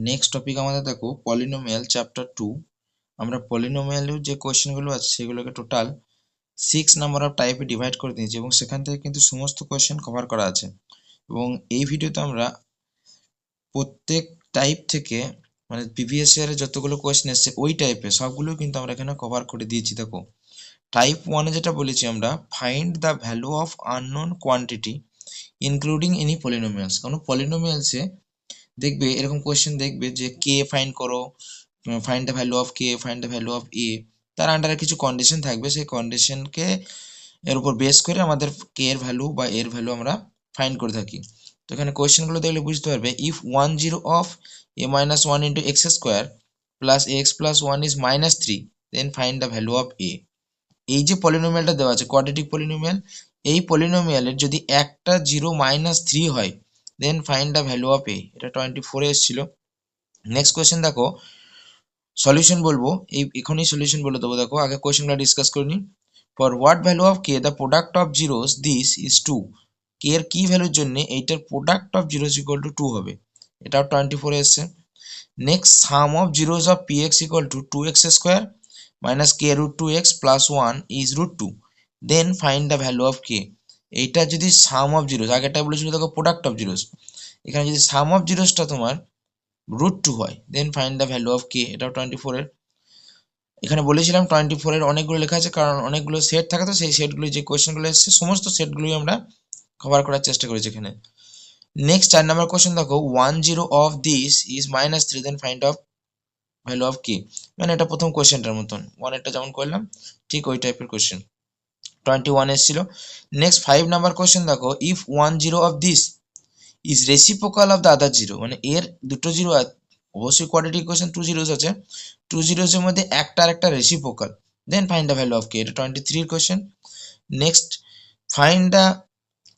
Next topic আমাদের দেখো polynomial chapter 2। আমরা পলিনোমিয়ালের যে কোয়েশ্চেনগুলো আছে সেগুলোকে টোটাল 6 নাম্বার অফ টাইপে ডিভাইড করে দিয়েছি এবং সেখান থেকে কিন্তু সমস্ত কোয়েশ্চেন কভার করা আছে। এবং এই ভিডিওতে আমরা প্রত্যেক টাইপ থেকে মানে প্রিভিয়াস ইয়ারে যতগুলো কোয়েশ্চেন এসেছে ওই টাইপের সবগুলো কিন্তু আমরা এখানে কভার করে দিয়েছি। দেখো টাইপ 1 এ যেটা বলেছি আমরা, find the value of unknown quantity including any polynomials. কোনো পলিনোমিয়ালসে দেখবে এরকম কোয়েশ্চেন দেখবে যে কে ফাইন্ড করো, find the value of K, find the value of A. তার আন্ডারে কিছু কন্ডিশন থাকবে, সেই কন্ডিশনকে এর উপর বেস করে আমাদের কে এর ভ্যালু বা এর ভ্যালু আমরা ফাইন্ড করে থাকি। তো এখানে কোয়েশ্চেনগুলো দেখলে বুঝতে পারবে, if 10 of a minus 1 into x square plus x plus 1 is minus 3 then find the value of a। এই যে পলিনোমিয়ালটা দেওয়া আছে কোয়াড্রেটিক পলিনোমিয়াল, এই পলিনোমিয়ালের যদি একটা 0 মাইনাস 3 হয় then find the value of A. এটা 24 এ এসেছিল। নেক্সট কোয়েশ্চেন দেখো, সলিউশন বলবো, এখনই সলিউশন বলে দেবো। দেখো আগে কোয়েশ্চেনটা ডিসকাস করে নিই। For what value of K the product of zeros this is 2। K এর কি ভ্যালুর জন্য এইটার product of zeros equal to 2 হবে, এটাও 24 এ এসছে। Next sum of zeros of P x equal to 2x square minus K root 2x plus 1 is root 2 then find the value of K. এইটা যদি সাম অফ জিরোস, আগেরটা বলেছিল দেখো product of zeros, এখানে যদি সাম অফ জিরোসটা তোমার root 2 হয় then find the value of K. এটাও 24 এর। এখানে বলেছিলাম 24 এর অনেকগুলো লেখা আছে কারণ অনেকগুলো সেট থাকে, তো সেই সেটগুলো যে কোয়েশ্চেনগুলো এসেছে সমস্ত সেটগুলোই আমরা কভার করার চেষ্টা করেছি এখানে। নেক্সট 4 নাম্বার কোয়েশ্চেন দেখো, 10 of this is minus 3 then find of value of K. মানে এটা প্রথম কোয়েশ্চেনটার মতন, 1 এরটা যেমন করলাম ঠিক ওই টাইপের কোয়েশ্চেন। 21 এসেছিল। নেক্সট 5 নাম্বার কোয়েশ্চেন দেখো, if 10 of this is reciprocal of the other zero, মানে এর দুটো জিরো, অবশ্যই কোয়াড্রেটিক ইকুয়েশন 2 জিরোস আছে, 2 জিরোস এর মধ্যে একটা আর একটা reciprocal then find the value of K. এটা 23 এর question. Next find the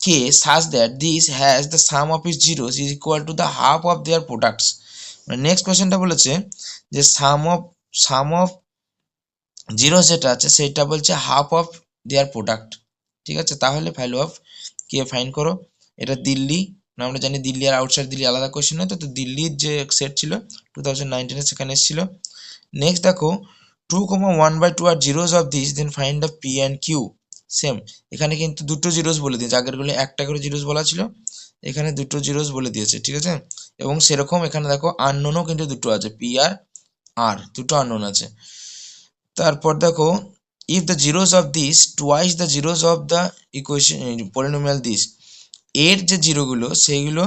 K such that this has the sum of its zeros is equal to the half of their products। মানে next কোয়েশ্চেনটা বলেছে যে সাম অফ জিরো যেটা আছে সেটা বলছে হাফ অফ দেয়ার প্রোডাক্ট। ঠিক আছে, তাহলে ভ্যালু অফ কে ফাইন্ড করো। এটা দিল্লি, আমরা জানি দিল্লি আর আউটসাইড দিল্লি আলাদা কোয়েশ্চেন হয়, তো দিল্লির যে সেট ছিল 2019 সেখানে এসেছিল। নেক্সট দেখো 2,1/2 আর zeros of this then find the P and Q. Same, এখানে কিন্তু দুটো জিরোস বলে দিয়েছে, আগেরগুলো একটা করে জিরোস বলা ছিল, এখানে দুটো জিরোস বলে দিয়েছে। ঠিক আছে, এবং সেরকম এখানে দেখো আননোনও কিন্তু দুটো আছে, পি আর আর দুটো আননোন আছে। তারপর দেখো, if the zeros of this twice the zeros of the equation polynomial this, এর যে জিরোগুলো সেইগুলো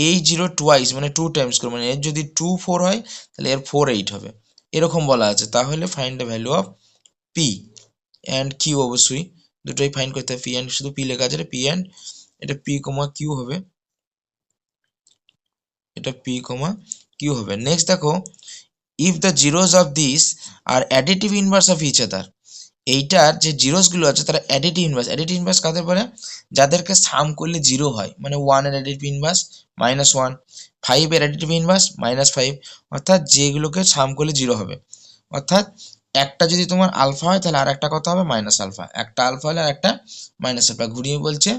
এই জিরো টুয়াইস মানে 2 টাইমস করে, মানে এর যদি 2 4 হয় তাহলে এর 4 8 হবে, এরকম বলা আছে। তাহলে find the value of P and Q, অবশ্যই দুটোই ফাইন্ড করতে হবে। পি অ্যান্ড শুধু পি লেখা আছে, পি অ্যান্ড এটা পি কমা কিউ হবে, এটা পি কমা কিউ হবে। নেক্সট দেখো, if the zeros of this are additive inverse of each other, এইটার যে জিরোস গুলো আছে তারা অ্যাডিটিভ ইনভার্স। অ্যাডিটিভ ইনভার্স কাদের বলে, যাদেরকে সাম করলে জিরো হয়, মানে 1 এর অ্যাডিটিভ ইনভার্স -1, 5 এর অ্যাডিটিভ ইনভার্স -5, অর্থাৎ যেগুলোকে সাম করলে জিরো হবে। অর্থাৎ একটা যদি তোমার আলফা হয় তাহলে আর একটা কত হবে, মাইনাস আলফা। একটা আলফা হলে আর একটা মাইনাস আলফা। ঘুরিয়ে বলছে,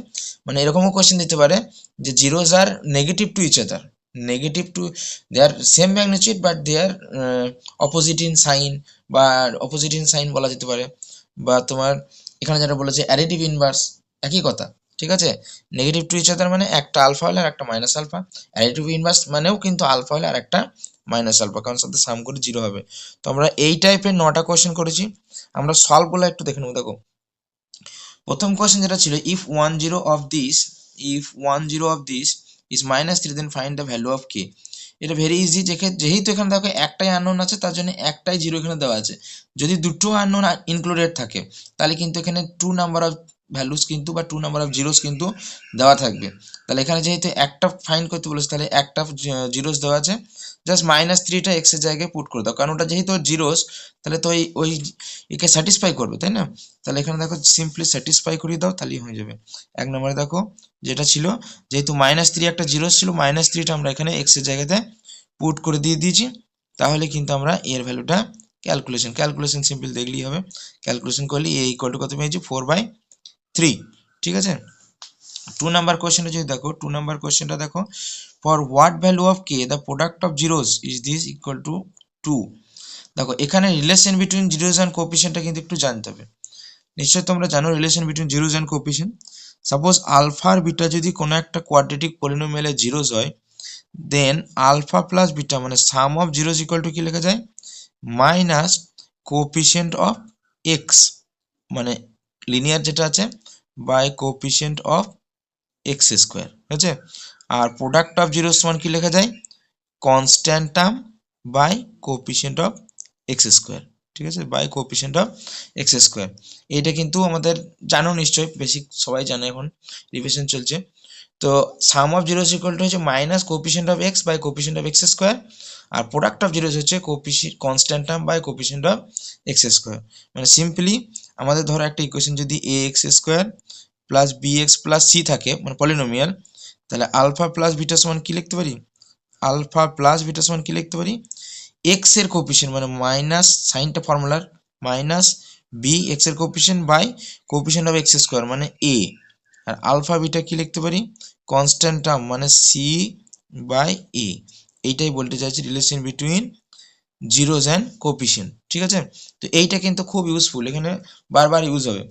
মানে এরকমও কোয়েশ্চেন দিতে পারে যে zeros are negative to each other, negative to, they are same magnitude but they are opposite in sign, বা অপোজিট ইন সাইন বলা যেতে পারে। বা তোমার এখানে যেটা বলেছে অ্যাডিটিভ ইনভার্স, একই কথা। ঠিক আছে, নেগেটিভ টু ইচ আদার মানে একটা আলফা হলে আর একটা মাইনাস আলফা, অ্যাডিটিভ ইনভার্স মানেও কিন্তু আলফা হলে আর একটা মাইনাস আলফা, কারণ সাথে সাম করে জিরো হবে। তো আমরা এই টাইপের 9টা কোয়েশ্চেন করেছি। আমরা সলভ গুলো একটু দেখে নেবো। দেখো প্রথম কোয়েশ্চেন যেটা ছিল, if 10 of this is -3 then find the value of K. এটা ভেরি ইজি, যেহেতু এখানে দেখো একটাই আননোন আছে তার জন্য একটাই জিরো এখানে দেওয়া আছে। যদি দুটো আননোন ইনক্লুডেড থাকে তাহলে কিন্তু এখানে 2 নাম্বার অফ ভ্যালুস কিন্তু বা 2 নাম্বার অফ জিরোস কিন্তু দেওয়া থাকবে। তাহলে এখানে যেহেতু একটা ফাইন্ড করতে বলেছে তাহলে একটা জিরোস দেওয়া আছে, জাস্ট -3টা এক্স এর জায়গায় পুট করে দাও, কারণ ওটা যেহেতু জিরোস তাহলে তো ওই একে স্যাটিসফাই করবে, তাই না? তাহলে এখানে দেখো সিম্পলি স্যাটিসফাই করিয়ে দাও তাহলেই হয়ে যাবে। এক নম্বরে দেখো যেটা ছিল, যেহেতু -3 একটা জিরো ছিল, -3টা আমরা এখানে এক্স এর জায়গাতে পুট করে দিয়ে দিয়েছি, তাহলে কিন্তু আমরা এর ভ্যালুটা ক্যালকুলেশন সিম্পল দেখলেই হবে। ক্যালকুলেশন করলে এ ইকুয়াল টু কত পেয়েছি, 4/3। ঠিক আছে, 2 নাম্বার কোশ্চেনটা যদি দেখো, 2 নাম্বার কোশ্চেনটা দেখো, for what value of K the product of zeros is this equal to 2। দেখো এখানে রিলেশন বিটুইন জিরোস অ্যান্ড কোএফিসিয়েন্টটা কিন্তু একটু জানতে হবে। নিশ্চয়ই তোমরা জানো relation between zeros and coefficient. Suppose alpha আর বিটা যদি কোনো একটা কোয়াড্রেটিক পলিনোমিয়ালে জিরোস হয়, দেন আলফা প্লাস বিটা মানে sum of zeros equal to কি লেখা যায়, মাইনাস কোএফিসিয়েন্ট অফ এক্স মানে লিনিয়ার যেটা আছে by coefficient of x square, ঠিক আছে। আর প্রোডাক্ট অফ জিরোস সমান কি লেখা যায়, constant term by coefficient of x square, ঠিক আছে, by coefficient of x square. এটা কিন্তু আমাদের জানো নিশ্চয়ই, বেসিক সবাই জানে, এখন রিভিশন চলছে। তো sum of zeros equal to হচ্ছে minus coefficient of x by coefficient of x square, আর প্রোডাক্ট অফ জিরোস হচ্ছে constant term by coefficient of x square. মানে সিম্পলি আমাদের ধরো একটা ইকুয়েশন যদি A X square plus B x plus C থাকে মানে পলিনোমিয়াল, তাহলে আলফা প্লাস বিটা সমান কি লিখতে পারি, আলফা প্লাস বিটা সমান কি লিখতে পারি, এক্স এর কোএফিসিয়েন্ট মানে মাইনাস সাইনটা ফর্মুলার মাইনাস বি এক্স এর coefficient by coefficient of x square মানে এ, আর আলফা বিটা কি লিখতে পারি, কনস্ট্যান্ট টার্ম মানে সি বাই এ। এইটাই বলতে চাইছি relation between zeros and coefficient, ঠিক আছে। তো এইটা কিন্তু খুব ইউজফুল, এখানে বারবার ইউজ হবে।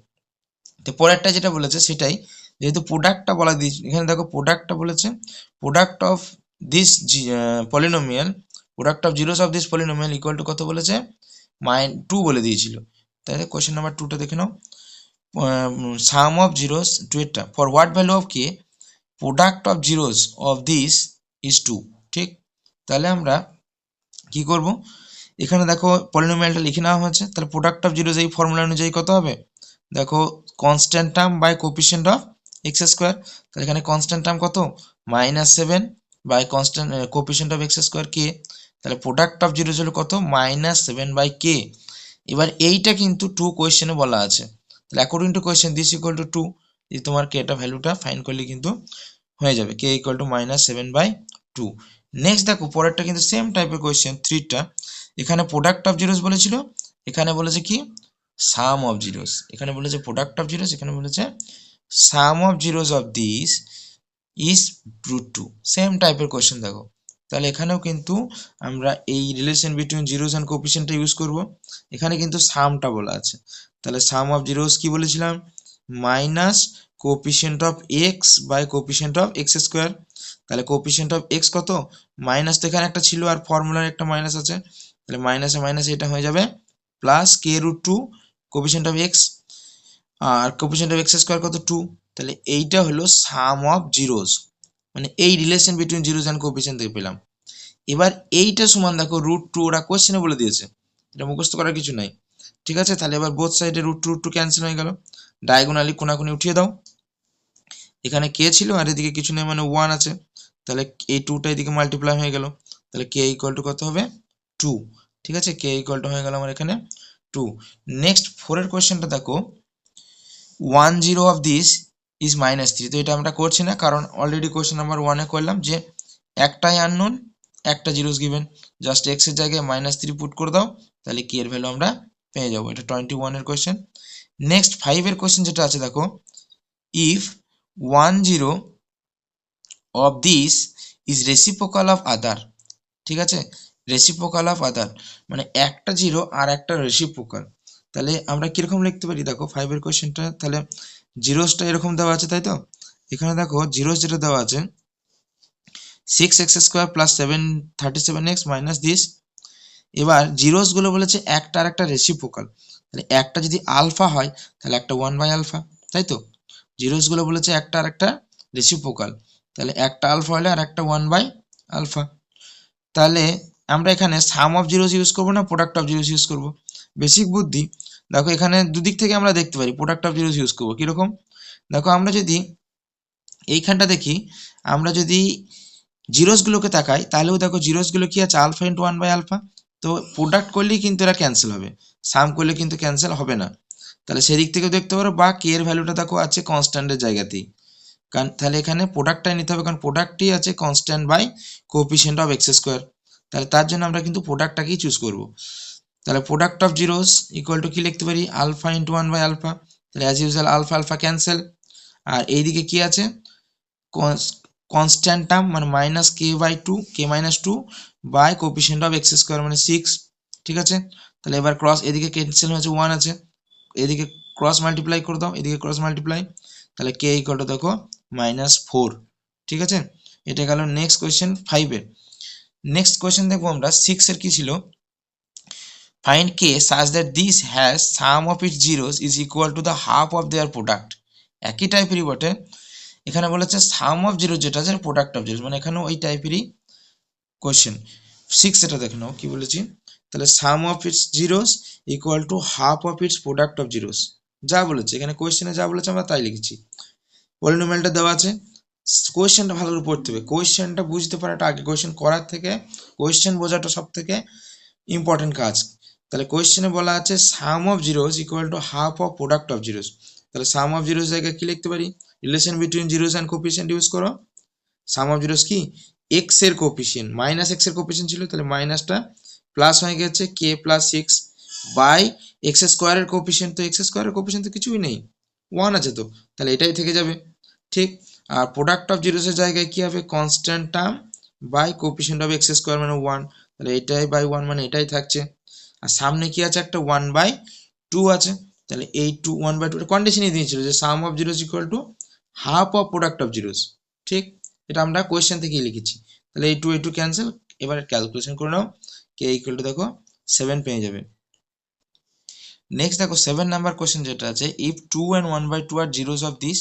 তো পরেরটা যেটা বলেছে সেটাই, যেহেতু প্রোডাক্টটা বলা দিয়েছে এখানে দেখো, প্রোডাক্টটা বলেছে product of this polynomial, product of zeros of this polynomial equal to কত বলেছে, -2 বলে দিয়েছিল। তাহলে কোশ্চেন নাম্বার 2টা দেখে নাও, সাম অফ জিরোস 2 এরটা, for what value of K product of zeros of this is 2, ঠিক। তাহলে আমরা কি করব, এখানে দেখো পলিনোমিয়ালটা লিখে নেওয়া হয়েছে, তাহলে প্রোডাক্ট অফ জিরোস এই ফর্মুলা অনুযায়ী কত হবে, দেখো constant term by coefficient of x square, তাহলে এখানে কনস্ট্যান্ট টার্ম কত -7 by constant coefficient of x square কে, তাহলে প্রোডাক্ট অফ জিরোস হলো কত -7 বাই কে। এবার এইটা কিন্তু 2 কোয়েশ্চেনে বলা আছে, তাহলে according to question this equal to 2, এই তোমার কেটা ভ্যালুটা ফাইন্ড করলে কিন্তু হয়ে যাবে, কে ইকুয়াল টু -7/2। নেক্সট দেখো পরেরটা কিন্তু সেম টাইপের কোয়েশ্চেন 3টা, এখানে প্রোডাক্ট অফ জিরোস বলেছিল, এখানে বলেছে কি সাম অফ জিরোস, এখানে বলেছে প্রোডাক্ট অফ জিরোস, এখানে বলেছে sum of zeros of this is √2, same টাইপের কোয়েশ্চেন দেখো। তাহলে এখানেও কিন্তু আমরা এই রিলেশন বিটুইন জিরোস অ্যান্ড কোএফিসিয়েন্টটা ইউজ করব, এখানে কিন্তু সামটা বলা আছে, তাহলে সাম অফ জিরোস কি বলেছিলাম, minus coefficient of x by coefficient of x square, তাহলে কোএফিসিয়েন্ট অফ এক্স কত মাইনাস, তো এখানে একটা ছিল আর ফর্মুলার একটা মাইনাস আছে, তাহলে মাইনাসে মাইনাস এটা হয়ে যাবে প্লাস কে√2 কোএফিসিয়েন্ট অফ এক্স, আর কোএফিসিয়েন্ট অফ এক্স স্কোয়ার কত 2, তাহলে এইটা হলো সাম অফ জিরোস, মানে এই relation between zeros and coefficient থেকে পেলাম। এবার এইটা সমান দেখো √2, ওরা কোশ্চেনে বলে দিয়েছে, এটা মুখস্থ করার কিছু নাই, ঠিক আছে। তাহলে এবার বোথ সাইডে √2 ক্যান্সেল হয়ে গেল, ডায়াগোনালি কোনাকুনি উঠিয়ে দাও, এখানে কে ছিল আর এদিকে কিছু নেই মানে 1 আছে, তাহলে এই 2টা এদিকে মাল্টিপ্লাই হয়ে গেল, তাহলে কে ইকুয়াল টু কত হবে 2, ঠিক আছে, কে ইকুয়াল টু হয়ে গেল আমার এখানে 2। নেক্সট 4 এর কোশ্চেনটা দেখো, 10 অফ দিস ইজ -3, তো এটা আমরা করছি না কারণ অলরেডি কোশ্চেন নাম্বার 1 এ করলাম যে একটাই আননোন একটা জিরোস গিভেন, জাস্ট এক্স এর জায়গায় -3 পুট করে দাও, তাহলে কি এর ভ্যালু আমরা পেয়ে যাবো। এটা 21 এর কোশ্চেন। নেক্সট 5 এর কোশ্চেন যেটা আছে দেখো, if 10 of this is reciprocal of other, ঠিক আছে, রেসিপ্রোকাল অফ আদার মানে একটা জিরো আর একটা রেসিপ্রোকাল, তাহলে আমরা কিরকম লিখতে পারি, দেখো 5 এর কোশ্চেনটা, তাহলে জিরোসটা এরকম দেওয়া আছে তাই তো, এখানে দেখো জিরোস যেটা দেওয়া আছে 6x² plus 37x minus this, এবার জিরোস গুলো বলেছে একটা আর একটা রেসিপ্রোকাল, তাহলে একটা যদি আলফা হয় তাহলে একটা 1/আলফা, তাই তো, জিরোস গুলো বলেছে একটা আর একটা রেসিপ্রোকাল, তাহলে একটা আলফা হলে আর একটা 1/আলফা, তাহলে আমরা এখানে সাম অফ জিরোস ইউজ করবো না প্রোডাক্ট অফ জিরোস ইউজ করবো, বেসিক বুদ্ধি। দেখো এখানে দুদিক থেকে আমরা দেখতে পারি, প্রোডাক্ট অফ জিরোস ইউজ করবো কিরকম, দেখো আমরা যদি এইখানটা দেখি, আমরা যদি জিরোস গুলোকে তাকাই তাহলেও দেখো জিরোস গুলো কি আছে আলফা ইন্টু 1/আলফা, তো প্রোডাক্ট করলেই কিন্তু এরা ক্যান্সেল হবে, সাম করলে কিন্তু ক্যান্সেল হবে না, তাহলে সেদিক থেকেও দেখতে পারো, বা কে এর ভ্যালুটা দেখো আছে কনস্ট্যান্টের জায়গাতেই, কারণ তাহলে এখানে প্রোডাক্টটাই নিতে হবে, কারণ প্রোডাক্টই আছে constant by coefficient of x square, তাহলে তার জন্য আমরা কিন্তু প্রোডাক্টটাকেই চুজ করব। তাহলে product of zeros equal to কি লিখতে পারি, আলফা ইন্টু 1/আলফা, তাহলে as usual alpha alpha cancel, আর এইদিকে কি আছে কনস্ট্যান্ট টার্ম মানে minus K by two K minus two by coefficient of x square মানে 6, ঠিক আছে। তাহলে এবার ক্রস এদিকে ক্যান্সেল হয়েছে 1 আছে, এদিকে ক্রস মাল্টিপ্লাই করে দাও, এদিকে ক্রস মাল্টিপ্লাই, তাহলে কে ইকুয়াল টু দেখো -4, ঠিক আছে। এটা গেল নেক্সট কোয়েশ্চেন 5 এর। নেক্সট কোয়েশ্চেন দেখবো আমরা 6 এর কি ছিল, find k such that this has sum of its zeros is equal to the half of their product। একই টাইপেরই বটে, এখানে বলেছে সাম অফ জিরো যেটা আছে প্রোডাক্ট অফ জিরোস, মানে এখানেও ওই টাইপেরই কোয়েশ্চেন। 6 এটা দেখে নাও কি বলেছি, তাহলে sum of its zeros equal to half of its product of zeros, যা বলেছে এখানে কোয়েশ্চেনে যা বলেছে আমরা তাই লিখেছি। পলিনোমিয়ালটা দেওয়া আছে, কোয়েশ্চেনটা ভালো করে পড়তে হবে, কোয়েশ্চেনটা বুঝতে পারাটা আগে, কোয়েশ্চেন করার থেকে কোয়েশ্চেন বোঝাটা সব থেকে ইম্পর্টেন্ট কাজ। তাহলে কোয়েশ্চেনে বলা আছে sum of zeros equal to half of product of zeros, তাহলে সাম অফ জিরোস জায়গায় কি লিখতে পারি, relation between zeros and coefficient use করো। সাম অফ জিরোস কি এক্স এর কোফিসিয়েন্ট, মাইনাস এক্স এর কোফিসিয়েন্ট ছিল, তাহলে মাইনাসটা প্লাস হয়ে গেছে কে প্লাস 6 বাই এক্স স্কোয়ারের কোফিসিয়েন্ট, তো এক্স স্কোয়ারের কোফিসিয়েন্ট তো কিছুই নেই, 1 আছে, তো তাহলে এটাই থেকে যাবে, ঠিক। আর প্রোডাক্ট অফ জিরোসের জায়গায় কি হবে, constant term by coefficient of x square মানে 1, তাহলে এটাই বাই 1 মানে এটাই থাকছে। আর সামনে কি আছে, একটা 1/2 আছে, তাহলে এই 1/2 কন্ডিশনই দিয়েছিল যে sum of zeros equal to half of product of zeros, ঠিক। এটা আমরা কোয়েশ্চেন থেকেই লিখেছি, তাহলে এই টু ক্যান্সেল, এবার ক্যালকুলেশন করে নাও, কে ইকুয়াল টু দেখো 7 পেয়ে যাবে। নেক্সট দেখো 7 নাম্বার কোয়েশ্চেন যেটা আছে, if 2 and 1/2 are zeros of this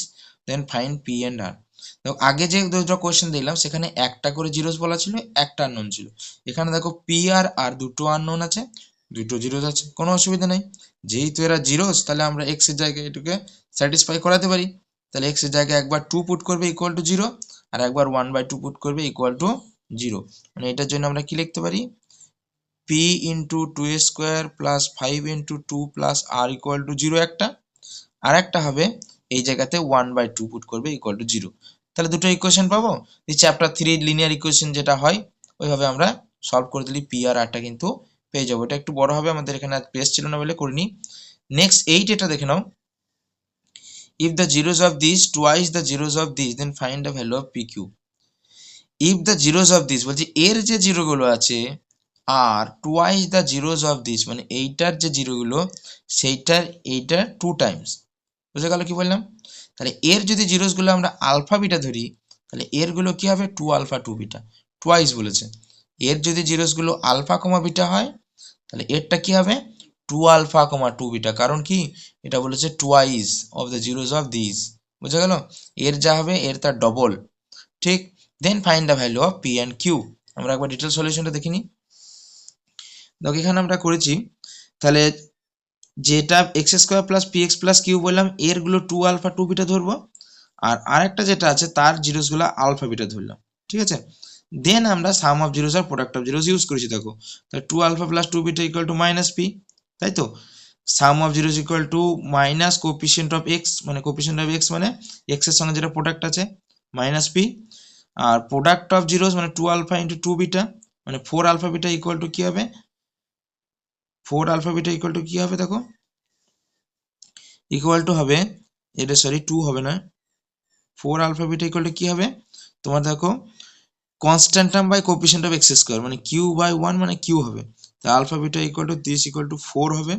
then find P and R. দেখো আগে যে দুটো কোয়েশ্চেন দিলাম সেখানে একটা করে জিরোস বলা ছিল, একটা আননোন ছিল, এখানে দেখো পি আর দুটো আননোন আছে, দুটো জিরোস আছে, কোনো অসুবিধা নেই, যেহেতু এরা জিরোস তাহলে আমরা এক্স এর জায়গায় এটাকে স্যাটিসফাই করাতে পারি, তাহলে এক্স এর জায়গায় একবার 2 পুট করবে ইকুয়াল টু 0 আর একবার 1/2 পুট করবে ইকুয়াল টু 0, মানে এটার জন্য আমরা কি লিখতে পারি, p into 2 square plus 5 into 2 plus R equal to 0 একটা, আর একটা হবে এই জায়গাতে 1/2 পুট করবে ইকুয়াল টু 0, তাহলে দুটো ইকুয়েশন পাবো। এই চ্যাপ্টার 3 লিনিয়ার ইকুয়েশন যেটা হয় ওইভাবে আমরা সলভ করে দিলি পি আর আরটা কিন্তু পেয়ে যাবো। এটা একটু বড় হবে, আমাদের এখানে পেজ ছিল না বলে করিনি। নেক্সট 8 এটা দেখে নাও, if the zeros of this twice the zeros of this then find the value of P Q. If the zeros of this বলছি এর যে জিরোগুলো আছে আর twice the zeros of this মানে এইটার যে জিরোগুলো এইটার 2 টাইমস, বুঝে গেল কি বললাম। তাহলে এর যদি জিরোসগুলো আমরা আলফা বিটা ধরি তাহলে এরগুলো কি হবে 2 আলফা 2 বিটা, টুয়াইস বলেছে। এর যদি জিরোসগুলো আলফা কমা বিটা হয় তাহলে এরটা কি হবে 2 আলফা কমা 2 বিটা, কারণ কি এটা বলেছে twice of the zeros of this, বুঝে গেল। এর যা হবে এর তার ডবল, ঠিক। Then find the value of P and Q. আমরা একবার ডিটেল সলিউশনটা দেখিনি, দেখো এখানে আমরা করেছি, তাহলে যেটা X square plus P X plus Q বললাম এরগুলো 2 আলফা 2 বিটা ধরবো, আর আরেকটা যেটা আছে তার জিরোসগুলো আলফা বিটা ধরলাম, ঠিক আছে। দেন আমরা সাম অফ জিরোস আর প্রোডাক্ট অফ জিরোস ইউজ করেছি, দেখো তাহলে 2 alpha plus 2 beta equal to minus P, তাই তো। Sum of zeros equal to minus coefficient of X মানে কোপিসিয়েন্ট অফ এক্স মানে এক্স এর সঙ্গে যেটা প্রোডাক্ট আছে মাইনাস পি, আর প্রোডাক্ট অফ জিরোস মানে 2 আলফা ইন্টু 2 বিটা মানে 4 আলফা বিটা ইকুয়াল টু কি হবে, 4 আলফা বিটা ইকুয়াল টু কি হবে দেখো, ইকুয়াল টু হবে, এটা সরি 2 হবে না, 4 আলফা বিটা ইকুয়াল টু কি হবে তোমার দেখো constant term by coefficient of x square মানে কিউ বাই 1 মানে কিউ হবে, তো alpha beta equal to this equal to 4 হবে,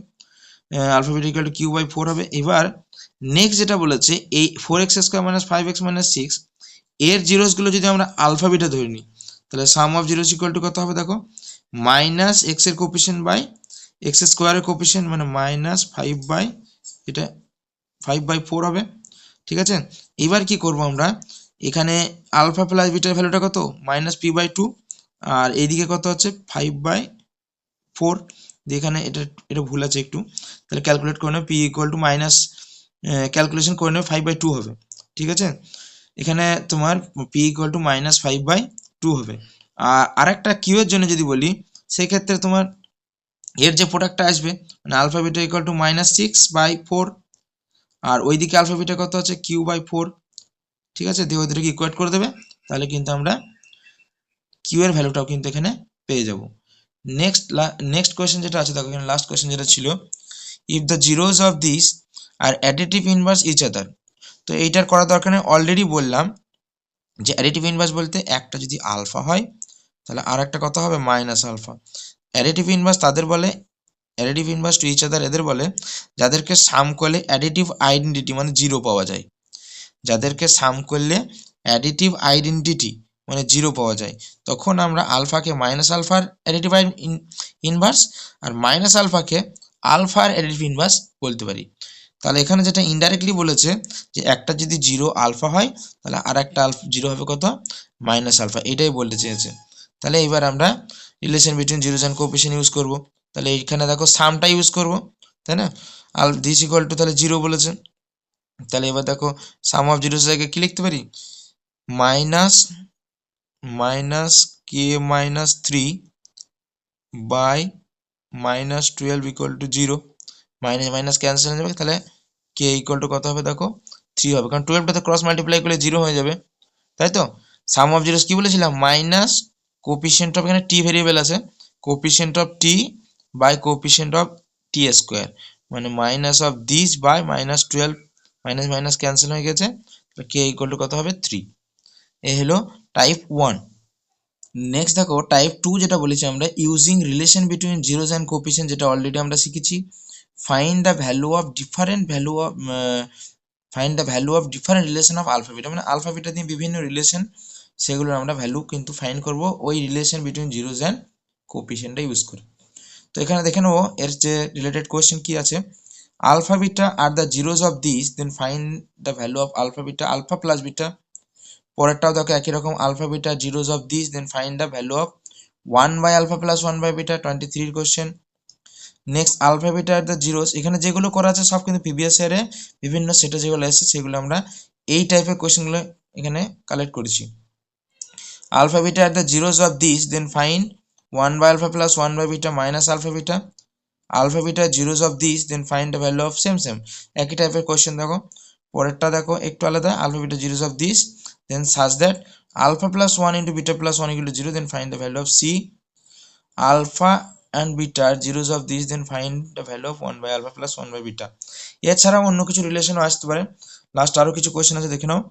alpha beta equal to Q by 4 হবে। এবার নেক্সট যেটা বলেছে এই 4x square minus 5x minus 6 এর জিরোস গুলো যদি আমরা আলফা বিটা ধরে নিই তাহলে sum of zeros equal two কত হবে দেখো মাইনাস এক্স এর কোফিসিয়েন্ট বাই এক্স স্কোয়ারের কোফিসিয়েন্ট মানে মাইনাস 5 বাই এটা 5/4 হবে, ঠিক আছে। এবার কি করব আমরা এখানে আলফা প্লাস বিটার ভ্যালুটা কত -p/2 আর এইদিকে কত হচ্ছে 5/4, এখানে এটা ভুল আছে একটু, তাহলে ক্যালকুলেট করে নাও p equal to minus calculation করে নাও 5/2 হবে, ঠিক আছে। এখানে তোমার p ইকুয়াল টু -5/2 হবে। আর আরেকটা কিউ এর জন্য যদি বলি সেই ক্ষেত্রে তোমার এর যে প্রোডাক্টটা আসবে মানে আলফা বিটা ইকুয়াল টু -6/4 আর ওইদিকে আলফা বিটা কত আছে q/4, ঠিক আছে, দিয়ে ওদেরকে ইকুয়েট করে দেবে, তাহলে কিন্তু আমরা কিউ এর ভ্যালুটাও কিন্তু এখানে পেয়ে যাব। নেক্সট কোয়েশ্চেন যেটা আছে দেখো এখানে লাস্ট কোয়েশ্চেন যেটা ছিল, if the zeros of this are additive inverse each other, তো এইটার করা দরকার নেই, অলরেডি বললাম যে অ্যাডিটিভ ইনভার্স বলতে একটা যদি আলফা হয় তাহলে আর একটা কত হবে মাইনাস আলফা। অ্যাডিটিভ ইনভার্স তাদের বলে, additive inverse to each other এদের বলে যাদেরকে সাম করলে অ্যাডিটিভ আইডেন্টিটি মানে জিরো পাওয়া যায়। যাদেরকে সাম করলে অ্যাডিটিভ আইডেন্টিটি মানে জিরো পাওয়া যায়, তখন আমরা আলফাকে মাইনাস আলফার অ্যাডিটিভ ইনভার্স আর মাইনাস আলফাকে আলফার অ্যাডিটিভ ইনভার্স বলতে পারি। তাহলে এখানে যেটা ইনডাইরেক্টলি বলেছে যে একটা যদি জিরো আলফা হয় তাহলে আর একটা জিরো হবে কত মাইনাস আলফা, এটাই বলতে চেয়েছে। তাহলে এবার আমরা relation between zeros and coefficient use করব। তাহলে এইখানে দেখো সামটা ইউজ করব, তাই না? দিস ইকুয়াল টু তাহলে জিরো বলেছে, তাহলে এবার দেখো সাম অফ জিরোস জায়গায় কি লিখতে পারি minus minus K minus 3 by minus 12 equal to zero. Minus minus cancel হয়ে যাবে, তাহলে কে ইকুয়াল টু কত হবে দেখো 3 হবে, কারণ 12টাতে ক্রস মাল্টিপ্লাই করলে জিরো হয়ে যাবে, তাই তো? সাম অফ জিরোস কি বলেছিলাম মাইনাস কোপিসিয়েন্ট অফ, এখানে টি ভেরিয়েবল আছে, coefficient of t by coefficient of t square, মানে minus of this by minus 12, minus minus cancel হয়ে গেছে, কে ইকুয়াল টু কত হবে 3। এ হলো টাইপ 1। নেক্সট দেখো টাইপ 2 যেটা বলেছি আমরা using relation between zeros and coefficient, যেটা অলরেডি আমরা শিখেছি। Find the value of different value of find the value of different relation of alpha beta, মানে আলফা বিটা দিয়ে বিভিন্ন রিলেশন, সেগুলোর আমরা ভ্যালু কিন্তু ফাইন্ড করব ওই রিলেশন বিটুইন জিরোস অ্যান্ড কোপিসিয়েন্টটা ইউজ করে। তো এখানে দেখে নেবো এর যে রিলেটেড কোয়েশ্চেন কি আছে। Alpha beta are the zeros of this, then find the value of alpha beta alpha plus beta. পরেরটাও দেখো একই রকম, alpha beta zeros of this, then find the value of 1 by alpha plus 1 by beta, 23 question. Next alpha beta are the zeros, এখানে যেগুলো করা আছে সব কিন্তু প্রিভিয়াস ইয়ারে বিভিন্ন সেটে যেগুলো এসেছে সেগুলো আমরা এই টাইপের কোয়েশ্চেনগুলো এখানে কালেক্ট করেছি। Alpha beta are the zeros of this, then find 1 by alpha plus 1 by beta minus alpha beta. Alpha beta zeros of this, then find the value of same একই টাইপের কোয়েশ্চেন। দেখো পরেরটা দেখো একটু আলাদা, alpha beta zeros of this, then such that alpha plus 1 into beta plus 1 equal to 0, then find the value of c. Alpha and beta zeros of this, then find the value of 1 by alpha plus 1 by beta. এছাড়াও অন্য কিছু রিলেশনও আসতে পারে। Last আরও কিছু question আছে দেখে নাও।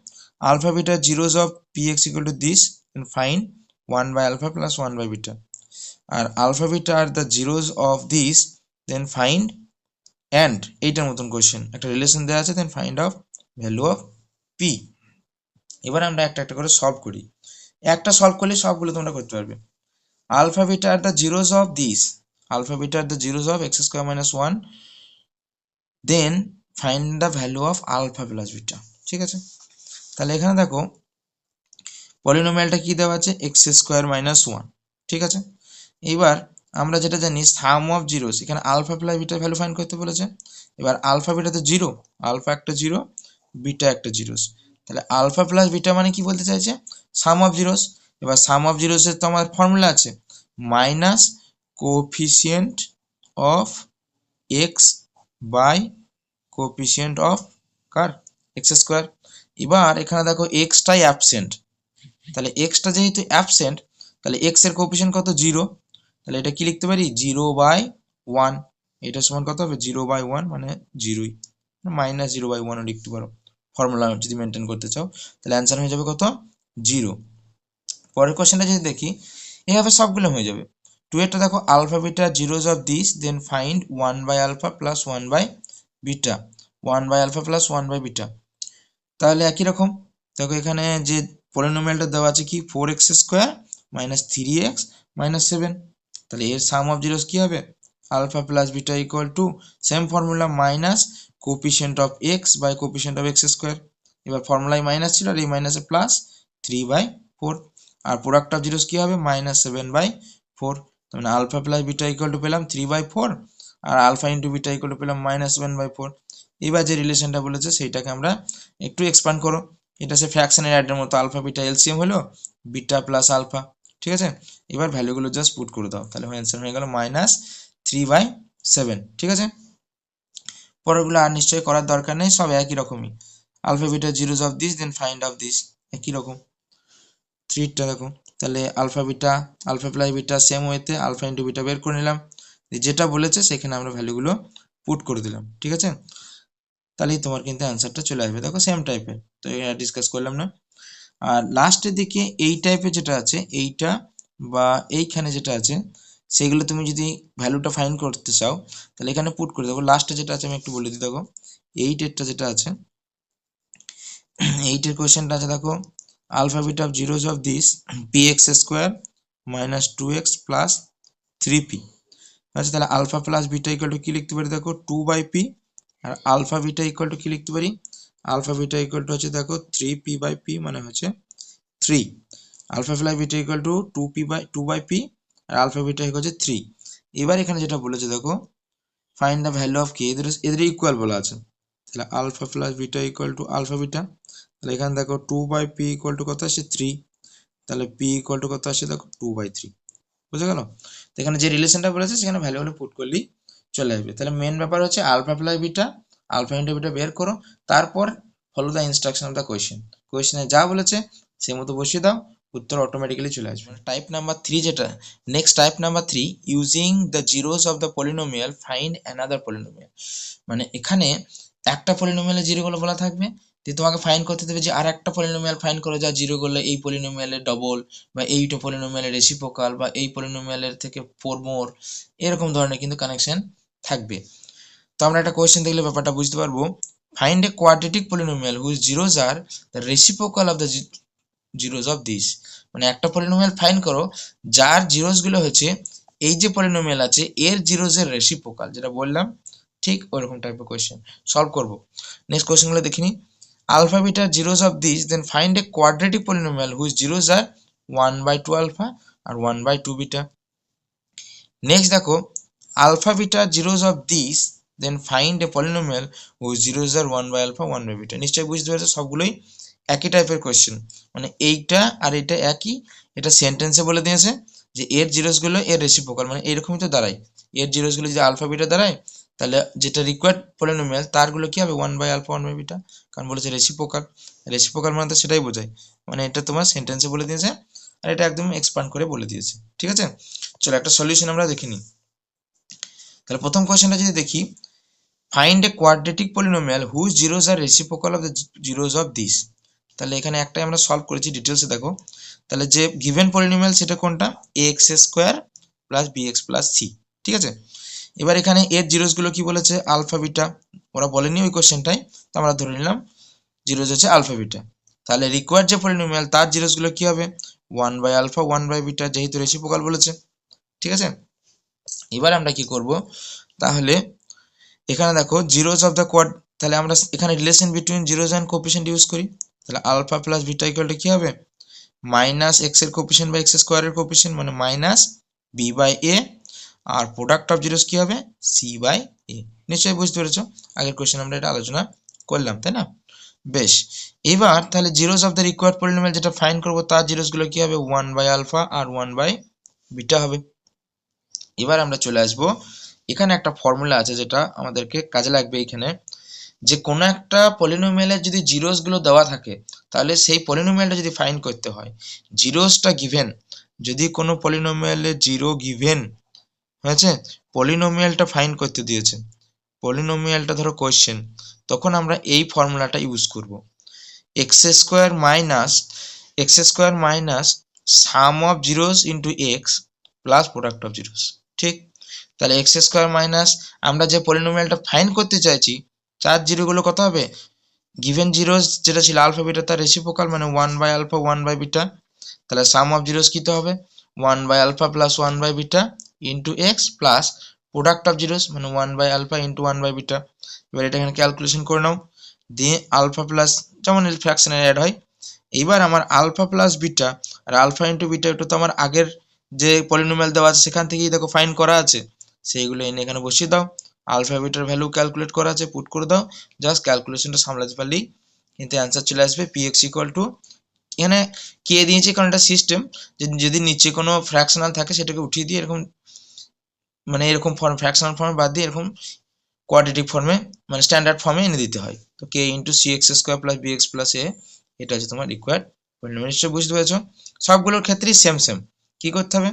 Alpha beta zeros of P x equal to this, then find 1 by alpha plus 1 by beta. আর alpha beta are the zeros of this, then find and এইটার মতন কোয়েশ্চেন, একটা রিলেশন দেওয়া আছে, then find of value of p. এবার আমরা একটা একটা করে সলভ করি, একটা সলভ করলে সবগুলো তোমরা করতে পারবে। Alpha beta are the zeros of this, alpha beta are the zeros of x square minus 1, then find the value of alpha plus beta. ঠিক আছে, তাহলে এখানে দেখো পলিনোমিয়ালটা কি দেওয়া আছে এক্স স্কোয়ার মাইনাস 1। ঠিক আছে, এবার আমরা যেটা জানি সাম অফ জিরোস, এখানে আলফা প্লাস বিটার ভ্যালু ফাইন্ড করতে বলেছে। এবার আলফা বিটা তো জিরো, আলফা একটা জিরো, বিটা একটা জিরোস, তাহলে আলফা প্লাস বিটা মানে কি বলতে চাইছে সাম অফ জিরোস। এবার সাম অফ জিরোসের তো আমার ফর্মুলা আছে minus coefficient of x by coefficient of কার এক্স স্কোয়ার। এবার এখানে দেখো এক্সটাই অ্যাবসেন্ট, তাহলে এক্সটা যেহেতু অ্যাবসেন্ট তাহলে এক্স এর কোফিসিয়েন্ট কত জিরো, তাহলে এটা কি লিখতে পারি 0/1, এটা সমান কত হবে 0/1 মানে জিরোই, মাইনাস 0/1ও লিখতে পারো ফর্মুলা যদি মেনটেন করতে চাও, তাহলে অ্যান্সার হয়ে যাবে কত 0। পরের কোশ্চেনটা যদি দেখি এইভাবে সবগুলো হয়ে যাবে। 2 এরটা দেখো alpha beta zeros of this, then find 1 by alpha plus 1 by beta, 1 by alpha plus 1 by beta. তাহলে একই রকম দেখো এখানে যে পলিনোমিয়ালটা দেওয়া আছে কি 4x square minus 3x minus 7, তাহলে এর সাম অফ জিরোস কি হবে alpha plus beta equal to same formula minus coefficient of x by coefficient of x square. এবার ফর্মুলায় মাইনাস ছিল আর এই মাইনাসে প্লাস 3/4, আর প্রোডাক্ট অফ জিরোস কি হবে মাইনাস 7/4, মানে alpha plus beta equal to পেলাম 3/4 আর alpha into beta equal to পেলাম মাইনাস 7/4। এবার যে রিলেশনটা বলেছে সেইটাকে আমরা একটু এক্সপান্ড করো, এটা সে ফ্র্যাকশনের অ্যাডের মতো, আলফা বিটা এলসিএম হলো বিটা প্লাস আলফা। ঠিক আছে, এবার ভ্যালুগুলো জাস্ট পুট করে দাও, তাহলে অ্যান্সার হয়ে গেল -3/7। ঠিক আছে, পরেরগুলো আর নিশ্চয়ই করার দরকার নেই, সব একই রকমই। Alpha beta zeros of this, then find of this, একই রকম। 3টা দেখো, তাহলে alpha beta alpha plus beta same ওয়েতে আলফা ইন্টু বিটা বের করে নিলাম, যেটা বলেছে সেখানে আমরা ভ্যালুগুলো পুট করে দিলাম। ঠিক আছে, তাহলেই তোমার কিন্তু অ্যান্সারটা চলে আসবে। দেখো সেম টাইপের, তো এটা ডিসকাস করলাম না। আর লাস্টের দিকে এই টাইপের যেটা আছে এইটা বা এইখানে যেটা আছে সেগুলো তুমি যদি ভ্যালুটা ফাইন্ড করতে চাও তাহলে এখানে পুট করে দেবো। লাস্টে যেটা আছে আমি একটু বলে দিই, দেখো 8 এরটা যেটা আছে 8 এর কোয়েশ্চেনটা আছে, দেখো alpha beta of zeros of this px square minus 2x plus 3p। আচ্ছা, তাহলে alpha plus beta equal to কি লিখতে পারি, দেখো 2/p। আর আলফা বিটা ইকুয়াল টু কি লিখতে পারি, আলফা বিটা ইকুয়াল টু হচ্ছে দেখো 3p/p মানে হচ্ছে 3। Alpha plus beta equal to 2/p আর আলফা বিটা ইকুয়াল হচ্ছে 3। এবার এখানে যেটা বলেছে দেখো find the value of k, এদের ইকুয়াল বলা আছে। তাহলে alpha plus beta equal to alpha beta, তাহলে এখানে দেখো 2/p ইকুয়াল টু কত আসে 3, তাহলে p ইকুয়াল টু কত আসে দেখো 2/3। বুঝে গেল? তো এখানে যে রিলেশনটা বলেছে সেখানে ভ্যালুগুলো পুট করলেই চলে আসবে। তাহলে মেন ব্যাপার হচ্ছে alpha plus beta, alpha into beta বের করো, তারপর follow the instruction of the question. কোয়েশ্চেনে যা বলেছে সেই মতো বসিয়ে দাও, উত্তর অটোমেটিক্যালি চলে আসবে। টাইপ নাম্বার 3 যেটা, next type number 3, using the zeros of the polynomial find another polynomial. মানে এখানে একটা পলিনোমিয়ালের জিরোগুলো বলা থাকবে, দিয়ে তোমাকে ফাইন্ড করতে দেবে যে আর একটা পলিনোমিয়াল ফাইন্ড করো যা জিরো করলে এই পলিনোমিয়ালের ডবল, বা এইটা পলিনোমিয়ালের রেসিপ্রোকাল, বা এই পলিনোমিয়ালের থেকে 4 মোর, এরকম ধরনের কিন্তু কানেকশন থাকবে। তো আমরা একটা কোয়েশ্চেন দেখলে ব্যাপারটা বুঝতে পারবো। Find a quadratic polynomial which zeros are the reciprocal of the zeros of this. মানে একটা পলিনোমিয়াল ফাইন্ড করো যার জিরোস গুলো হচ্ছে এই যে পলিনোমিয়াল আছে এর জিরোস এর রেসিপ্রোকাল, যেটা বললাম ঠিক ওইরকম টাইপের কোয়েশ্চেন সলভ করব। নেক্সট কোয়েশ্চেনগুলো দেখিনি। Alpha beta zeros of this, then find a quadratic polynomial which zeros are 1/2 alpha আর 1/2 বিটা। নেক্সট দেখো alpha beta zeros of this, then find a polynomial which zeros are 1/alpha 1/β। নিশ্চয়ই বুঝতে পারছো সবগুলোই একই টাইপের কোয়েশ্চেন, মানে এইটা আর এটা একই। এটা সেন্টেন্সে বলে দিয়েছে যে এর জিরোস গুলো এর রেসিপ্রোকাল, মানে এরকমই তো দাঁড়ায়। এর জিরোস গুলো যদি আলফা বিটা দাঁড়ায় তাহলে যেটা রিকোয়ার্ড পলিনোমিয়াল তারগুলো কি হবে 1/alpha 1/β, কারণ বলেছে রেসিপ্রোকাল। রেসিপ্রোকাল মানে তো সেটাই বোঝায়, মানে এটা তোমার সেন্টেন্সে বলে দিয়েছে আর এটা একদম এক্সপ্যান্ড করে বলে দিয়েছে। ঠিক আছে, চলো একটা সলিউশন আমরা দেখে নিই। তাহলে প্রথম কোয়েশ্চেনটা যদি দেখি, find a quadratic polynomial whose zeros are reciprocal of the zeros of this. তাহলে এখানে একটাই আমরা সলভ করেছি, ডিটেলসে দেখো। তাহলে যে গিভেন পলিনোমিয়াল সেটা কোনটা, ax square plus bx plus c। ঠিক আছে, এবার এখানে এর জিরোস গুলো কি বলেছে আলফা বিটা, ওরা বলেনি ওই কোশ্চেনটাই, তো আমরা ধরে নিলাম জিরোস হচ্ছে আলফা বিটা। তাহলে রিকোয়ার্ড যে পলিনোমিয়াল তার জিরোস গুলো কি হবে 1/alpha 1/β, যেহেতু রেসিপ্রোকাল বলেছে। ঠিক আছে, এবার আমরা কি করব, তাহলে এখানে দেখো জিরোস অফ দ্য কোয়াড, তাহলে আমরা এখানে relation between zeros and coefficient use করি। তাহলে alpha plus beta equal to কি হবে মাইনাস এক্স এর কোএফিসিয়েন্ট বাই এক্স স্কোয়ারের কোএফিসিয়েন্ট, মানে মাইনাস বি বাই এ, আর প্রোডাক্ট অফ জিরোস কি হবে সি বাই এ। নিশ্চয়ই বুঝতে পেরেছো, আগের কোয়েশ্চেন আমরা এটা আলোচনা করলাম, তাই না? বেশ, এবার তাহলে zeros of the required polynomial যেটা ফাইন্ড করবো তার জিরোস গুলো কি হবে 1/alpha আর 1/β হবে। এবার আমরা চলে আসবো, এখানে একটা ফর্মুলা আছে যেটা আমাদেরকে কাজে লাগবে এখানে, যে কোনো একটা পলিনোমিয়ালের যদি জিরোস গুলো দেওয়া থাকে তাহলে সেই পলিনোমিয়ালটা যদি ফাইন্ড করতে হয়, জিরোসটা গিভেন, যদি কোনো পলিনোমিয়ালের জিরো গিভেন হয়েছে, পলিনোমিয়ালটা ফাইন্ড করতে দিয়েছে, পলিনোমিয়ালটা ধরো কোয়েশ্চেন, তখন আমরা এই ফর্মুলাটা ইউজ করব, x square minus some of zeros into x plus product of zeros. ঠিক, তাহলে এক্স স্কোয়ার মাইনাস আমরা যে পলিনোমিয়ালটা ফাইন্ড করতে চাইছি চার জিরোগুলো কত হবে, গিভেন জিরোস যেটা ছিল আলফা বিটা তার রেসিপ্রোকাল মানে 1/alpha 1/β, তাহলে সাম অফ জিরোস কত হবে 1/alpha plus 1/β into x plus product of zeros মানে 1/alpha ইন্টু 1/β। এবার এটা এখানে ক্যালকুলেশন করে নাও, দিয়ে আলফা প্লাস যেমন ফ্র্যাকশনে অ্যাড হয়। এইবার আমার আলফা প্লাস বিটা আর আলফা ইন্টু বিটা এটা তো আমার আগের যে পলিনোমিয়াল দেওয়া আছে সেখান থেকেই দেখো ফাইন্ড করা আছে, সেইগুলো এনে এখানে বসিয়ে দাও, আলফা বিটার ভ্যালু ক্যালকুলেট করা আছে পুট করে দাও, জাস্ট ক্যালকুলেশনটা সামলাতে পারলেই কিন্তু অ্যান্সার চলে আসবে px ইকুয়াল টু, এখানে কে দিয়েছে কারণ এটা সিস্টেম, যদি নিচে কোনো ফ্র্যাকশনাল থাকে সেটাকে উঠিয়ে দিয়ে এরকম, মানে এরকম ফর্ম ফ্র্যাকশনাল ফর্মে বাদ দিয়ে এরকম কোয়াড্রেটিক ফর্মে মানে স্ট্যান্ডার্ড ফর্মে এনে দিতে হয়। তো k into c x square plus B x plus a, এটা হচ্ছে তোমার রিকোয়ার্ড পলিনোমিয়াল। নিশ্চয়ই বুঝতে পেরেছো, সবগুলোর ক্ষেত্রেই সেম সেম। কি করতে হবে,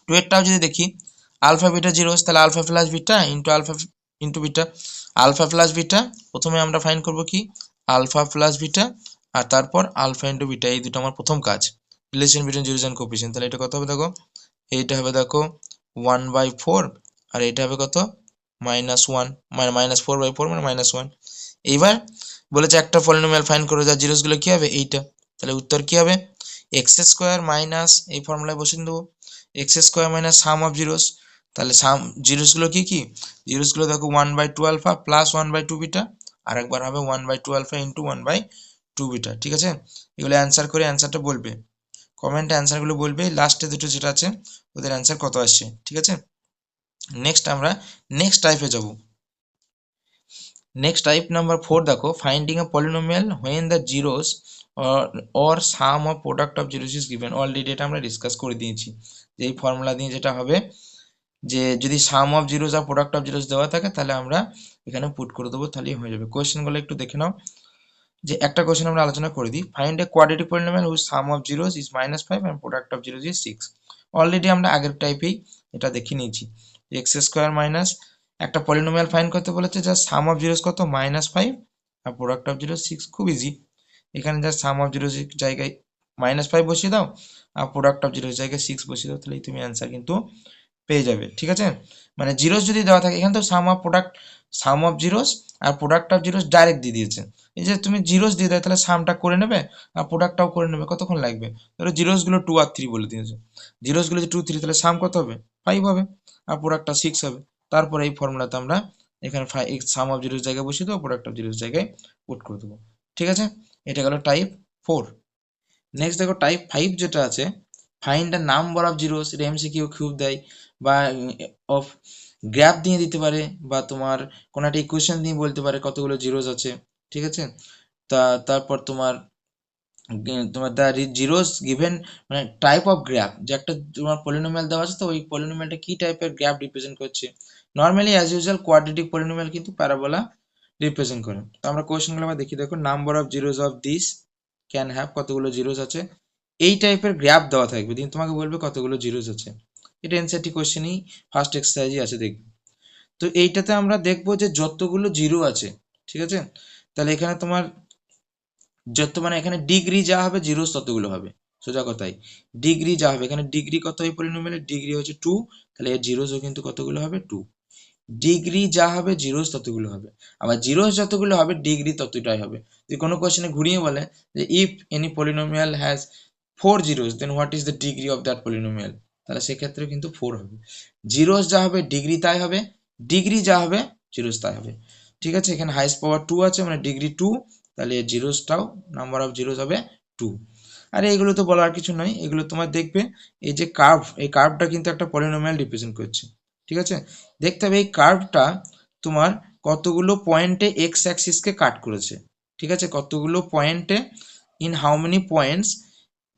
টুয়েরটাও যদি দেখি আলফা বিটা জিরোস, তাহলে alpha plus beta into beta, alpha plus beta প্রথমে আমরা ফাইন্ড করব কি আলফা প্লাস বিটা আর তারপর আলফা ইন্টু বিটা, এই দুটো আমার প্রথম কাজ, relation between zeros and coefficient. তাহলে এটা কত হবে দেখো, এইটা হবে দেখো 1/4, আর এটা হবে কত -1, মানে -4/4 মানে -1। এইবার বলেছে একটা পলিনোমিয়াল ফাইন্ড করে, যার জিরোস গুলো কি হবে এইটা। তাহলে উত্তর কি হবে, এক্স স্কোয়ার মাইনাস, এই ফর্মুলায় বসিয়ে দেবো, x square minus some of zeros. তাহলে সাম জিরোস গুলো কি কি, জিরোস গুলো দেখো 1/2 আলফা প্লাস 1/2 বিটা, আর একবার হবে 1/2 আলফা ইন্টু 1/2 বিটা। ঠিক আছে, এগুলো অ্যান্সার করে অ্যান্সারটা বলবে, কমেন্টে অ্যান্সারগুলো বলবে, লাস্টে দুটো যেটা আছে ওদের অ্যান্সার কত আসছে। ঠিক আছে, নেক্সট আমরা নেক্সট টাইপে যাব। নেক্সট টাইপ নাম্বার 4 দেখো, finding a polynomial when the zeros or some of product of zeros is given. Already এটা আমরা ডিসকাস করে দিয়েছি, যে এই ফর্মুলা দিয়ে যেটা হবে, যে যদি সাম অফ জিরোস আর প্রোডাক্ট অফ জিরোস দেওয়া থাকে তাহলে আমরা এখানে পুট করে দেবো, তাহলেই হয়ে যাবে। কোয়েশ্চেনগুলো একটু দেখে নাও, যে একটা কোয়েশ্চেন আমরা আলোচনা করে দিই, find a quadratic polynomial whose sum of zeros is -5 and product of zeros is 6। Already আমরা আগের টাইপেই এটা দেখে নিয়েছি, এক্স স্কোয়ার মাইনাস, একটা পলিনোমিয়াল ফাইন্ড করতে বলেছে যার সাম অফ জিরোস কত -5 আর প্রোডাক্ট অফ জিরোস 6। খুব ইজি, এখানে যার সাম অফ জিরোস জায়গায় -5 বসিয়ে দাও আর প্রোডাক্ট অফ জিরোস জায়গায় 6 বসিয়ে দাও, তাহলেই তুমি অ্যান্সার কিন্তু পেয়ে যাবে। ঠিক আছে, মানে জিরোস যদি দেওয়া থাকে, এখানে তো সাম অফ জিরোস আর প্রোডাক্ট অফ জিরোস ডাইরেক্ট দিয়ে দিয়েছে। এই যে তুমি জিরোস দিয়ে দেয়, তাহলে সামটা করে নেবে আর প্রোডাক্টটাও করে নেবে, কতক্ষণ লাগবে। ধরো জিরোস গুলো 2 আর 3 বলে দিয়েছে, জিরোস গুলো যে 2 3, তাহলে সাম কত হবে 5 হবে আর প্রোডাক্টটা 6 হবে। তারপরে এই ফর্মুলাতে আমরা এখানে সাম অফ জিরোস জায়গায় বসিয়ে দেবো, প্রোডাক্ট অফ জিরোস জায়গায় পুট করে দেবো। ঠিক আছে, এটা গেল টাইপ 4। নেক্সট দেখো টাইপ 5 যেটা আছে, find the number of zeros. এটা এমসিকিউ কিউব দেয়, বা অফ গ্রাফ দিয়ে দিতে পারে, বা তোমার কোনো একটা ইকুয়েশন দিয়ে বলতে পারে কতগুলো জিরোস আছে। ঠিক আছে, তারপর তোমার তোমার দ্য জিরোস গিভেন, মানে টাইপ অফ গ্রাফ, যে একটা তোমার পলিনোমিয়াল দেওয়া আছে, তো ওই পলিনোমিয়ালটা কি টাইপের গ্রাফ রিপ্রেজেন্ট করছে। Normally as usual quadratic polynomial কিন্তু প্যারাবোলা রিপ্রেজেন্ট করে। তো আমরা কোয়েশ্চেনগুলো আবার দেখি, দেখো number of zeros of this can have, কতগুলো জিরোস আছে, এই টাইপের গ্রাফ দেওয়া থাকবে, দিন তোমাকে বলবে কতগুলো জিরোস আছে। এটা এনসিইআরটি কোশ্চেনই, ফার্স্ট এক্সারসাইজই আছে, দেখবে। তো এইটাতে আমরা দেখবো যে যতগুলো জিরো আছে, ঠিক আছে, তাহলে এখানে তোমার যত, মানে এখানে ডিগ্রি যা হবে জিরোস ততগুলো হবে, সোজা কথাই। ডিগ্রি যা হবে, এখানে ডিগ্রি কত এই পলিনোমিয়ালের, ডিগ্রি হচ্ছে 2, তাহলে এর জিরোসও কিন্তু কতগুলো হবে 2। ডিগ্রি যা হবে জিরোস ততগুলো হবে, আবার জিরোস যতগুলো হবে ডিগ্রি ততটাই হবে। যদি কোনো কোশ্চেনে ঘুরিয়ে বলে যে if any polynomial has 4 zeros then what is the degree of that polynomial, তাহলে সেক্ষেত্রে কিন্তু 4 হবে। জিরোস যা হবে ডিগ্রি তাই হবে, ডিগ্রি যা হবে জিরোস তাই হবে। ঠিক আছে, এখানে হাইস্ট পাওয়ার 2 আছে, মানে ডিগ্রি 2, তাহলে জিরোসটাও নাম্বার অফ জিরোস হবে 2। আর এইগুলো তো বলার কিছু নয়, এগুলো তোমার দেখবে, এই যে কার্ভ, এই কার্ভটা কিন্তু একটা পলিনোমিয়াল রিপ্রেজেন্ট করছে। ঠিক আছে, দেখতে হবে এই কার্ভটা তোমার কতগুলো পয়েন্টে এক্স অ্যাক্সিসকে কাট করেছে। ঠিক আছে, কতগুলো পয়েন্টে, in how many points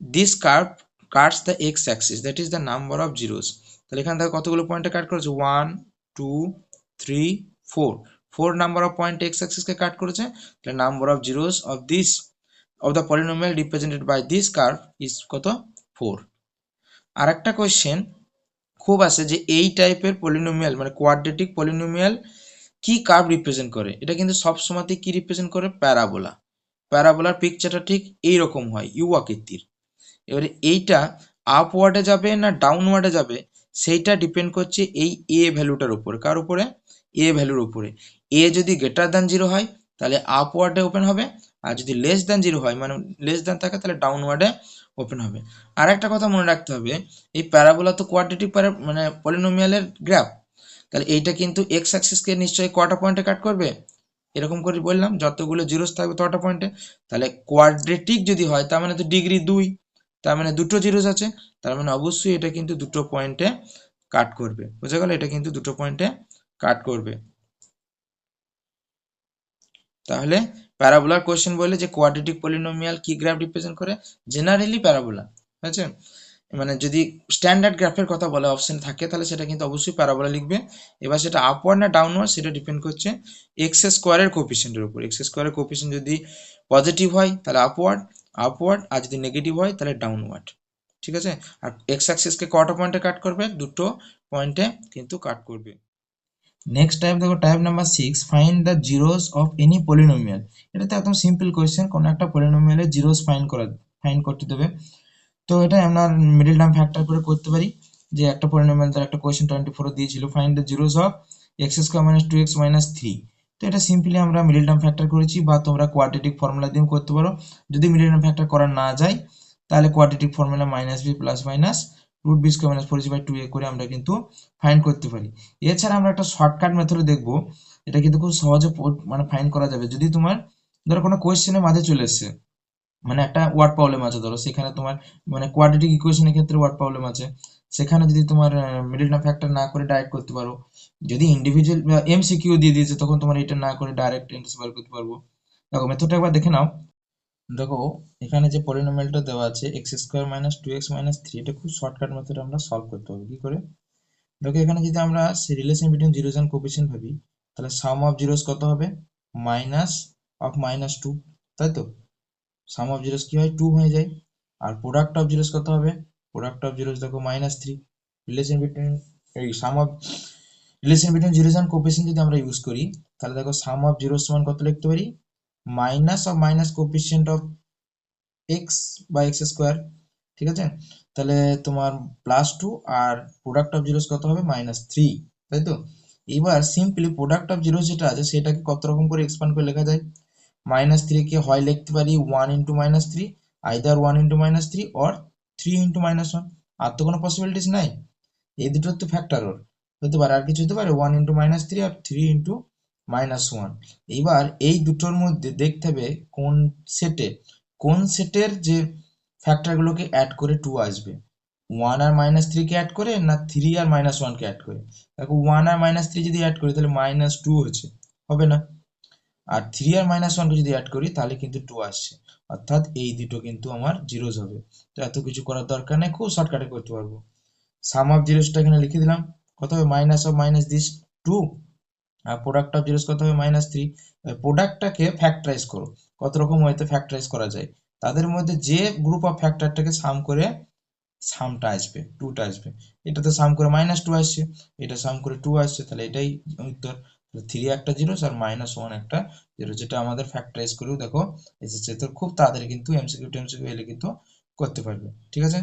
this curve Katz the x Axis, that is the number of zeros. তাহলে এখানে দেখো কতগুলো পয়েন্টে কাট করেছে, 1 2 3 4, 4 নাম্বার অফ পয়েন্ট এক্স অ্যাক্সিসকে কাট করেছে। তাহলে number of zeros of this of the polynomial represented by this curve is কত 4। আর একটা কোয়েশ্চেন খুব আছে, যে এই টাইপের পলিনোমিয়াল, মানে কোয়াড্রেটিক পলিনোমিয়াল কি কার্ভ রিপ্রেজেন্ট করে। এটা কিন্তু সব সময়তে কি রিপ্রেজেন্ট করে, প্যারাবোলা। প্যারাবোলার পিকচারটা ঠিক এইরকম হয়, ইউ আকৃতির। এবারে এইটা আপওয়ার্ডে যাবে না ডাউনওয়ার্ডে যাবে, সেইটা ডিপেন্ড করছে এই এ ভ্যালুটার উপরে। কার উপরে, এ ভ্যালুর উপরে। এ যদি গ্রেটার দ্যান 0 হয় তাহলে আপওয়ার্ডে ওপেন হবে, আর যদি লেস দ্যান 0 হয়, মানে লেস দ্যান থাকে, তাহলে ডাউনওয়ার্ডে ওপেন হবে। আর একটা কথা মনে রাখতে হবে, এই প্যারাবোলা তো কোয়াড্রেটিক মানে পলিনোমিয়ালের গ্রাফ, তাহলে এইটা কিন্তু এক্স অ্যাক্সিসকে নিশ্চয়ই কটা পয়েন্টে কাট করবে, এরকম করে বললাম যতগুলো জিরোস থাকবে ততটা পয়েন্টে। তাহলে কোয়াড্রেটিক যদি হয় তার মানে তো ডিগ্রি 2, তার মানে দুটো জিরোস আছে, তার মানে অবশ্যই এটা কিন্তু দুটো পয়েন্টে কাট করবে। বুঝা গেল, এটা কিন্তু দুটো পয়েন্টে কাট করবে। তাহলে প্যারাবোলার কোশ্চেন বলে যে কোয়াড্রেটিক পলিনোমিয়াল কি গ্রাফ রিপ্রেজেন্ট করে, জেনারেলি প্যারাবোলা। ঠিক আছে, মানে যদি স্ট্যান্ডার্ড গ্রাফের কথা বলে অপশন থাকে, তাহলে সেটা কিন্তু অবশ্যই প্যারাবোলা লিখবে। এবার সেটা আপওয়ার্ড না ডাউনওয়ার্ড সেটা ডিপেন্ড করছে এক্স স্কোয়ারের কোএফিসিয়েন্টের উপর। এক্স স্কোয়ারের কোএফিসিয়েন্ট যদি পজিটিভ হয় তাহলে আপওয়ার্ড, আর যদি নেগেটিভ হয় তাহলে ডাউনওয়ার্ড। ঠিক আছে, আর এক্স অ্যাক্সিসকে কটা পয়েন্টে কাট করবে, দুটো পয়েন্টে কিন্তু কাট করবে। নেক্সট টাইপ দেখো, type number 6, find the zeros of any polynomial. এটা তো একদম সিম্পল কোয়েশ্চেন, কোন একটা পলিনোমিয়ালের জিরোস ফাইন্ড করতে দেবে। তো এটা আমরা মিডল টার্ম ফ্যাক্টর করে করতে পারি, যে একটা পলিনোমিয়াল তার একটা কোয়েশ্চেন 24 দিয়েছিল, find the zeros of x square minus 2x minus 3। তো এটা সিম্পলি আমরা মিডল টার্ম ফ্যাক্টর করেছি, বা তোমরা কোয়াড্রেটিক ফর্মুলা দিয়েও করতে পারো। যদি মিডল টার্ম ফ্যাক্টর করা না যায় তাহলে quadratic formula minus b plus minus root b square minus 4ac/2a করে আমরা কিন্তু ফাইন্ড করতে পারি। এছাড়া আমরা একটা শর্টকাট মেথড দেখবো, এটা কিন্তু খুব সহজে মানে ফাইন্ড করা যাবে। যদি তোমার ধরো কোনো কোয়েশ্চেনের মাঝে চলে এসছে, মানে একটা ওয়ার্ড প্রবলেম আছে ধরো, সেখানে তোমার মানে কোয়াড্রেটিক ইকুয়েশনের ক্ষেত্রে ওয়ার্ড প্রবলেম আছে, সেখানে যদি তোমার মিডল টার্ম ফ্যাক্টর না করে ডাইরেক্ট করতে পারো। যদি ইন্ডিভিজুয়াল এমসিকিউ দিয়ে দিয়েছে তখন তোমার এটা না করে ডাইরেক্ট অ্যান্সার বার করতে পারবো। দেখো মেথডটা একবার দেখে নাও। দেখো এখানে যে পলিনোমিয়ালটা দেওয়া আছে x square minus 2x minus 3, এটা খুব শর্টকাট মেথডে আমরা সলভ করতে হবে। কি করে? দেখো এখানে যদি আমরা relation between zeros and coefficient ভাবি, তাহলে সাম অফ জিরোস কত হবে? মাইনাস অফ মাইনাস 2, তাই তো? সাম অফ জিরোস কি হয়? 2 হয়ে যায়। আর প্রোডাক্ট অফ জিরোস কত হবে? প্রোডাক্ট অফ জিরোস দেখো -3। রিলেশন বিটুইন এই sum of relation between zeros and coefficient যদি আমরা ইউজ করি, তাহলে দেখো সাম অফ জিরোস সমান কত লিখতে পারি? Minus of minus coefficient of x বা এক্স স্কোয়ার। ঠিক আছে, তাহলে তোমার +2, আর প্রোডাক্ট অফ জিরোস কত হবে? -3, তাই তো? এবার সিম্পলি প্রোডাক্ট অফ জিরোস যেটা আছে সেটাকে কত রকম করে এক্সপ্যান্ড করে লেখা যায়? -3 কে হয় লিখতে পারি 1 into -3, either 1 into -3 or 3 into -1। আর তো কোনো পসিবিলিটিস নাই, এই দুটোর তো ফ্যাক্টর হতে পারে, আর কিছু হতে পারে 1 ইন্টু -3 আর 3 ইন্টু -1। এইবার এই দুটোর মধ্যে দেখতে হবে কোন সেটের যে ফ্যাক্টরগুলোকে অ্যাড করে 2 আসবে, 1 আর -3 কে অ্যাড করে, না 3 আর -1 কে অ্যাড করে। দেখো 1 আর -3 যদি অ্যাড করি তাহলে -2 হচ্ছে, হবে না? আর 3 আর -1 কে যদি অ্যাড করি তাহলে কিন্তু 2 আসছে, অর্থাৎ এই দুটো কিন্তু আমার জিরোস হবে। তো এত কিছু করার দরকার নেই, খুব শর্টকাটে করতে পারবো। সাম অফ জিরোসটা এখানে লিখে দিলাম, কত হবে? মাইনাস অফ মাইনাস দিস 2, আর প্রোডাক্ট অফ জিরোস কত হবে? -3। প্রোডাক্টটাকে ফ্যাক্টরাইজ করো, কত রকম ওয়েতে ফ্যাক্টরাইজ করা যায়, তাদের মধ্যে যে গ্রুপ অফ ফ্যাক্টরটাকে সাম করে সামটা আসবে, 2টা আসবে। এটাতে সাম করে -2 আসছে, এটা সাম করে 2 আসছে, তাহলে এটাই উত্তর। 3 একটা জিরোস আর -1 একটা জিরো, যেটা আমাদের ফ্যাক্টরাইজ করেও দেখো এসেছে। তো খুব তাড়াতাড়ি কিন্তু এমসিকিউ টেমসিকিউ এলে কিন্তু করতে পারবে। ঠিক আছে।